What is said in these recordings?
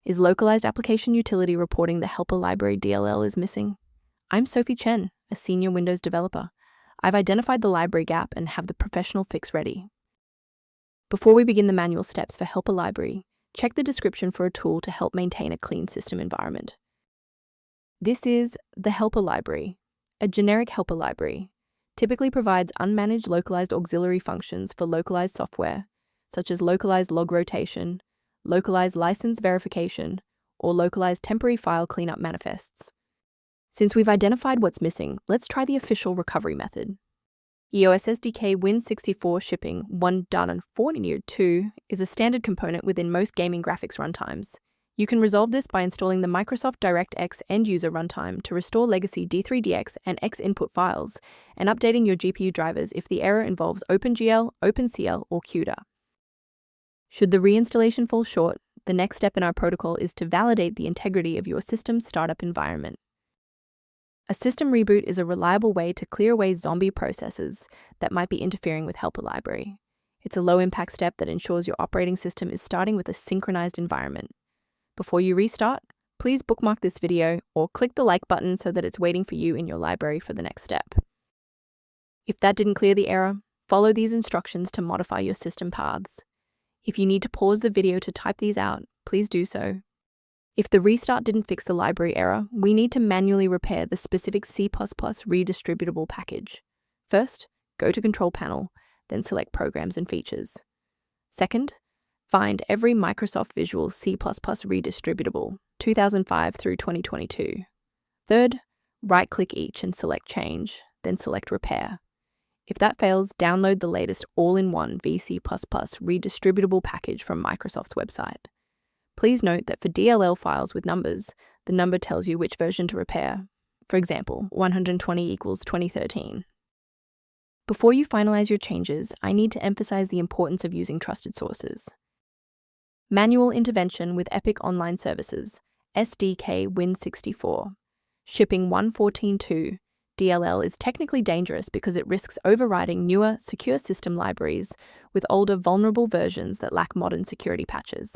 Is Localized application utility reporting the Helper Library DLL is missing? I'm Sophie Chen, a senior Windows developer. I've identified the library gap and have the professional fix ready. Before we begin the manual steps for Helper Library, check the description for a tool to help maintain a clean system environment. This is the Helper Library. A generic helper library typically provides unmanaged localized auxiliary functions for localized software, such as localized log rotation, localized license verification, or localized temporary file cleanup manifests. Since we've identified what's missing, let's try the official recovery method. EOS SDK Win64 shipping 1.4.2 is a standard component within most gaming graphics runtimes. You can resolve this by installing the Microsoft DirectX end-user runtime to restore legacy D3DX and X input files, and updating your GPU drivers if the error involves OpenGL, OpenCL, or CUDA. Should the reinstallation fall short, the next step in our protocol is to validate the integrity of your system's startup environment. A system reboot is a reliable way to clear away zombie processes that might be interfering with Helper Library. It's a low-impact step that ensures your operating system is starting with a synchronized environment. Before you restart, please bookmark this video or click the like button so that it's waiting for you in your library for the next step. If that didn't clear the error, follow these instructions to modify your system paths. If you need to pause the video to type these out, please do so. If the restart didn't fix the library error, we need to manually repair the specific C++ redistributable package. First, go to Control Panel, then select Programs and Features. Second, find every Microsoft Visual C++ redistributable, 2005 through 2022. Third, right-click each and select Change, then select Repair. If that fails, download the latest all-in-one VC++ redistributable package from Microsoft's website. Please note that for DLL files with numbers, the number tells you which version to repair. For example, 120 equals 2013. Before you finalize your changes, I need to emphasize the importance of using trusted sources. Manual intervention with Epic Online Services, SDK Win64. Shipping 1.14.2 DLL is technically dangerous because it risks overriding newer, secure system libraries with older, vulnerable versions that lack modern security patches.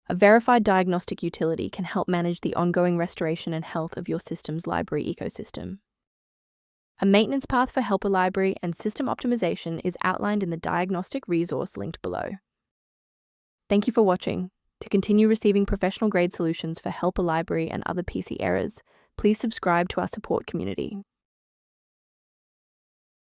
A verified diagnostic utility can help manage the ongoing restoration and health of your system's library ecosystem. A maintenance path for Helper Library and system optimization is outlined in the diagnostic resource linked below. Thank you for watching. To continue receiving professional-grade solutions for Helper Library and other PC errors, please subscribe to our support community.